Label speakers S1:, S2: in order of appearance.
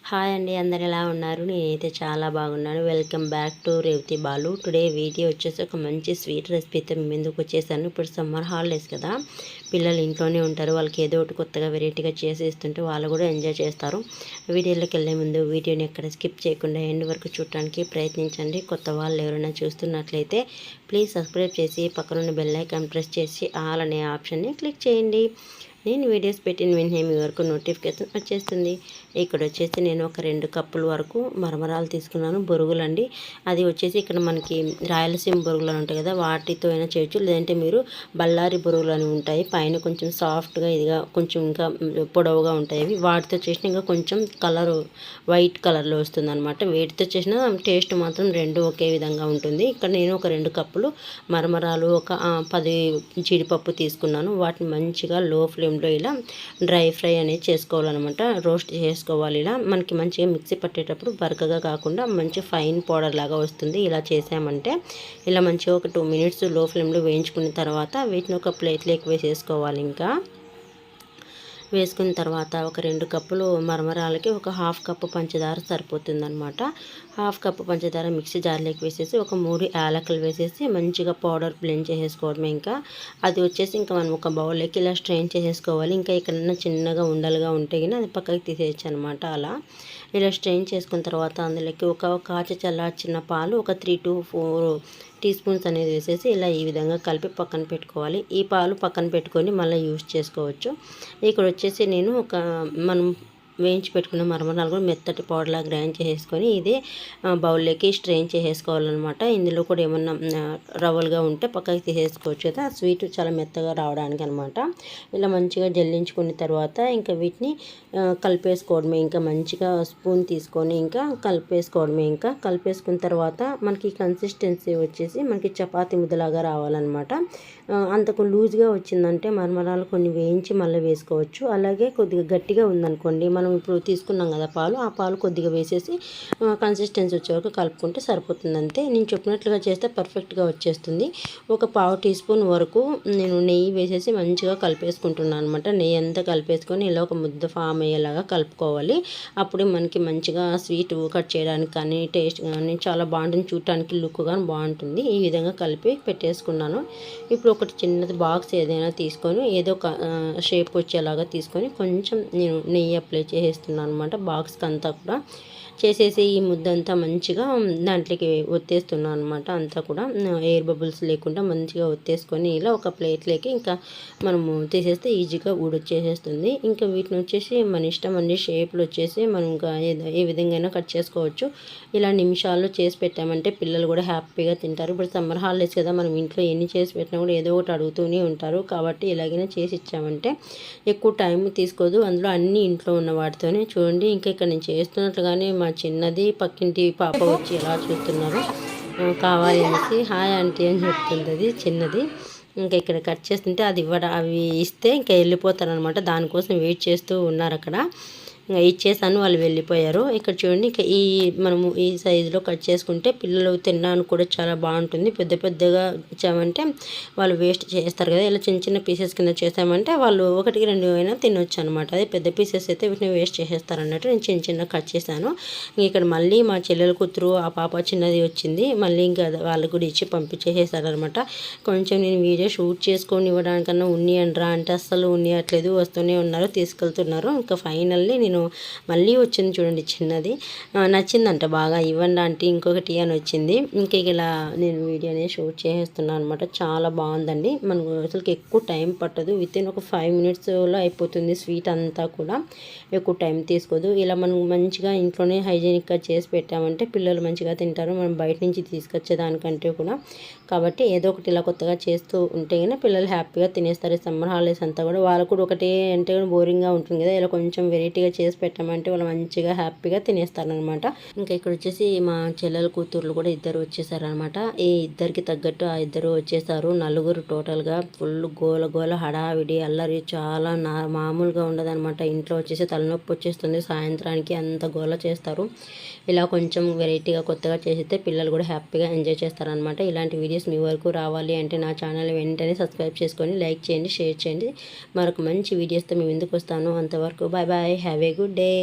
S1: Hi అండి, అందరు ఎలా ఉన్నారు? నేనైతే చాలా బాగున్నాను. Welcome back to Revathi Balu. Today video వచ్చేసి ఒక మంచి స్వీట్ రెసిపీతో మేము ఎందుకు వచ్చేసాను. ఇప్పుడు సమ్మర్ హాలిడేస్ కదా, పిల్లలు ఇంట్లోనే ఉంటారు. వాళ్ళకి ఏదో ఒకటి కొత్తగా వెరైటీగా చేసి ఇస్తుంటే వాళ్ళు కూడా ఎంజాయ్ చేస్తారు. వీడియోలోకి వెళ్ళే ముందు వీడియోని ఎక్కడ స్కిప్ చేయకుండా ఎండ్ వరకు చూడటానికి ప్రయత్నించండి. కొత్త వాళ్ళు ఎవరైనా చూస్తున్నట్లయితే ప్లీజ్ సబ్స్క్రైబ్ చేసి పక్కనున్న బెల్ ఐకాన్ ప్రెస్ చేసి ఆల్ అనే ఆప్షన్ని క్లిక్ చేయండి. నేను వీడియోస్ పెట్టిన వెంటనే మీ వరకు నోటిఫికేషన్ వచ్చేస్తుంది. ఇక్కడ వచ్చేసి నేను ఒక 2 కప్పుల వరకు మరమరాలు తీసుకున్నాను. బొరుగులు అండి. అది వచ్చేసి ఇక్కడ మనకి రాయలసీమ బొరుగులు అని ఉంటాయి కదా, వాటితో అయినా చేయొచ్చు. లేదంటే మీరు బళ్ళారి బొరుగులు అని ఉంటాయి, పైన కొంచెం సాఫ్ట్గా ఇదిగా కొంచెం ఇంకా పొడవుగా ఉంటాయి. వాటితో చేసిన ఇంకా కొంచెం కలర్ వైట్ కలర్లో వస్తుంది అనమాట. వీటితో చేసిన టేస్ట్ మాత్రం రెండు ఒకే విధంగా ఉంటుంది. ఇక్కడ నేను ఒక 2 కప్పులు మరమరాలు, ఒక 10 జీడిపప్పు తీసుకున్నాను. వాటిని మంచిగా లో ఫ్లేమ్లో ఇలా డ్రై ఫ్రై అనేది చేసుకోవాలన్నమాట. రోస్ట్ చేసుకోవాలి. ఇలా మనకి మంచిగా మిక్సీ పట్టేటప్పుడు బరకగా కాకుండా మంచి ఫైన్ పౌడర్ లాగా వస్తుంది. ఇలా చేసామంటే ఇలా మంచిగా ఒక 2 మినిట్స్ లో ఫ్లేమ్లో వేయించుకున్న తర్వాత వీటిని ఒక ప్లేట్లోకి వేసేసుకోవాలి. ఇంకా వేసుకున్న తర్వాత ఒక 2 కప్పులు మరమరాలకి ఒక 1/2 కప్పు పంచదార సరిపోతుందన్నమాట. 1/2 కప్పు పంచదార మిక్సీ జార్లోకి వేసేసి ఒక 3 యాలకులు వేసేసి మంచిగా పౌడర్ బ్లెండ్ చేసేసుకోవడమే. ఇంకా అది వచ్చేసి ఇంకా మనం ఒక బౌల్లోకి ఇలా స్ట్రెయిన్ చేసేసుకోవాలి. ఇంకా ఎక్కడన్నా చిన్నగా ఉండలుగా ఉంటే కానీ అది పక్కకి తీసేయచ్చు అనమాట. అలా ఇలా స్ట్రెయిన్ చేసుకున్న తర్వాత అందులోకి ఒక కాచి చల్లార్చిన పాలు ఒక 3 to 4 టీ స్పూన్స్ అనేది వేసేసి ఇలా ఈ విధంగా కలిపి పక్కన పెట్టుకోవాలి. ఈ పాలు పక్కన పెట్టుకొని మళ్ళీ యూజ్ చేసుకోవచ్చు. ఇక్కడ వచ్చేసి నేను మనం వేయించి పెట్టుకున్న మరమరాలు కూడా మెత్తటి పౌడర్లా గ్రైండ్ చేసేసుకొని ఇదే బౌల్లోకి స్ట్రెయిన్ చేసేసుకోవాలన్నమాట. ఇందులో కూడా ఏమన్నా రవ్వలుగా ఉంటే పక్కకి తీసేసుకోవచ్చు కదా, స్వీట్ చాలా మెత్తగా రావడానికి అనమాట. ఇలా మంచిగా జల్లించుకున్న తర్వాత ఇంకా వీటిని కలిపేసుకోవడమే. ఇంకా మంచిగా స్పూన్ తీసుకొని ఇంకా కలిపేసుకోవడమే. ఇంకా కలిపేసుకున్న తర్వాత మనకి కన్సిస్టెన్సీ వచ్చేసి మనకి చపాతీ ముద్దలాగా రావాలన్నమాట. అంతకు లూజ్గా వచ్చిందంటే మరమరాలు కొన్ని వేయించి మళ్ళీ వేసుకోవచ్చు. అలాగే కొద్దిగా గట్టిగా ఉందనుకోండి, మనం ఇప్పుడు తీసుకున్నాం కదా పాలు, ఆ పాలు కొద్దిగా వేసేసి కన్సిస్టెన్సీ వచ్చే వరకు కలుపుకుంటే సరిపోతుంది. అంతే. నేను చెప్పినట్లుగా చేస్తే పర్ఫెక్ట్గా వచ్చేస్తుంది. ఒక 1/2 టీ స్పూన్ వరకు నేను నెయ్యి వేసేసి మంచిగా కలిపేసుకుంటున్నాను అనమాట. నెయ్యి అంతా కలిపేసుకొని ఇలా ఒక ముద్ద ఫామ్ అయ్యేలాగా కలుపుకోవాలి. అప్పుడే మనకి మంచిగా స్వీట్ కట్ చేయడానికి కానీ టేస్ట్ కానీ చాలా బాగుంటుంది, చూడటానికి లుక్ కానీ బాగుంటుంది. ఈ విధంగా కలిపి పెట్టేసుకున్నాను. ఇప్పుడు ఒకటి చిన్నది బాక్స్ ఏదైనా తీసుకొని ఏదో ఒక షేప్ వచ్చేలాగా తీసుకొని కొంచెం నేను నెయ్యి అప్లై చేసేస్తున్నాను అనమాట. బాక్స్కి అంతా కూడా చేసేసి ఈ ముద్దంతా మంచిగా దాంట్లోకి ఒత్తేస్తున్నాను అనమాట. అంతా కూడా ఎయిర్ బబుల్స్ లేకుండా మంచిగా ఒత్తేసుకొని ఇలా ఒక ప్లేట్లోకి ఇంకా మనము తీసేస్తే ఈజీగా ఊడొచ్చేసేస్తుంది. ఇంకా వీటిని వచ్చేసి మన ఇష్టం అండి. షేప్లు వచ్చేసి మనం ఇంకా ఏ విధంగా కట్ చేసుకోవచ్చు. ఇలా నిమిషాల్లో చేసి పెట్టామంటే పిల్లలు కూడా హ్యాపీగా తింటారు. ఇప్పుడు సమ్మర్ హాలిడేస్ కదా, మనం ఇంట్లో ఎన్ని చేసి పెట్టినా కూడా ఏదో ఒకటి అడుగుతూనే ఉంటారు. కాబట్టి ఇలాగైనా చేసి ఇచ్చామంటే ఎక్కువ టైం తీసుకోదు. అందులో అన్నీ ఇంట్లో ఉన్న వాటితోనే. చూడండి, ఇంకా ఇక్కడ నేను చేస్తున్నట్లుగానే మా చిన్నది పక్కింటి పాప వచ్చి ఎలా చూస్తున్నారు, కావాలి అనేసి హాయ్ ఆంటీ అని చెప్తుంది అది చిన్నది. ఇంకా ఇక్కడ కట్ చేస్తుంటే అవి ఇస్తే ఇంకా వెళ్ళిపోతారనమాట. దానికోసం వెయిట్ చేస్తూ ఉన్నారు అక్కడ. ఇచ్చేసాను, వాళ్ళు వెళ్ళిపోయారు. ఇక్కడ చూడండి, ఇక మనము ఈ సైజులో కట్ చేసుకుంటే పిల్లలు తినడానికి కూడా చాలా బాగుంటుంది. పెద్ద పెద్దగా ఇచ్చామంటే వాళ్ళు వేస్ట్ చేస్తారు కదా. ఇలా చిన్న చిన్న పీసెస్ కింద చేసామంటే వాళ్ళు 1-2 అయినా తినొచ్చు అనమాట. అదే పెద్ద పీసెస్ అయితే వీటిని వేస్ట్ చేసేస్తారు అన్నట్టు నేను చిన్న చిన్న కట్ చేశాను. ఇక్కడ మళ్ళీ మా చెల్లెల కూతురు ఆ పాప చిన్నది వచ్చింది. మళ్ళీ ఇంకా వాళ్ళు కూడా ఇచ్చి పంపించేసేసారనమాట. కొంచెం నేను వీడియో షూట్ చేసుకొని ఇవ్వడానికన్నా ఉన్నియండ్రా అంటే అస్సలు ఉన్నియట్లేదు, వస్తూనే ఉన్నారు, తీసుకెళ్తున్నారు. ఇంకా ఫైనల్లీ నేను మళ్ళీ వచ్చింది చూడండి చిన్నది, నచ్చిందంట బాగా. ఇవ్వండి ఆంటీ ఇంకొకటి అని వచ్చింది. ఇంకా ఇలా నేను వీడియో అనేది షూట్ చేసేస్తున్నాను అనమాట. చాలా బాగుందండి. మనకు అసలుకి ఎక్కువ టైం పట్టదు. వితిన్ ఒక 5 మినిట్స్లో అయిపోతుంది. స్వీట్ అంతా కూడా ఎక్కువ టైం తీసుకోదు. ఇలా మనం మంచిగా ఇంట్లోనే హైజీనిక్గా చేసి పెట్టామంటే పిల్లలు మంచిగా తింటారు, మనం బయట నుంచి తీసుకొచ్చేదానికంటే కూడా. కాబట్టి ఏదో ఒకటి ఇలా కొత్తగా చేస్తూ ఉంటే కానీ పిల్లలు హ్యాపీగా తినేస్తారు. సమ్మర్ హాలిడేస్ అంతా కూడా వాళ్ళకు కూడా ఒకటే అంటే బోరింగ్గా ఉంటుంది కదా, ఇలా కొంచెం వెరైటీగా చేసి పెట్టామంటే వాళ్ళు మంచిగా హ్యాపీగా తినేస్తారనమాట. ఇంకా ఇక్కడ వచ్చేసి మా చెల్లెల కూతుర్లు కూడా ఇద్దరు వచ్చేసారనమాట. ఈ ఇద్దరికి తగ్గట్టు ఆ ఇద్దరు వచ్చేసారు. నలుగురు టోటల్గా. ఫుల్ గోల గోల హడావిడి అల్లరి చాలా మామూలుగా ఉండదనమాట. ఇంట్లో వచ్చేసి తలనొప్పి వచ్చేస్తుంది సాయంత్రానికి, అంత గోల చేస్తారు. ఇలా కొంచెం వెరైటీగా కొత్తగా చేసితే పిల్లలు కూడా హ్యాపీగా ఎంజాయ్ చేస్తారనమాట. ఇలాంటి వీడియోస్ మీ వరకు రావాలి అంటే నా ఛానల్ వెంటనే సబ్స్క్రైబ్ చేసుకొని లైక్ చేయండి, షేర్ చేయండి. మరొక మంచి వీడియోస్తో మేము ఎందుకు వస్తాను. అంతవరకు bye bye, have a good day.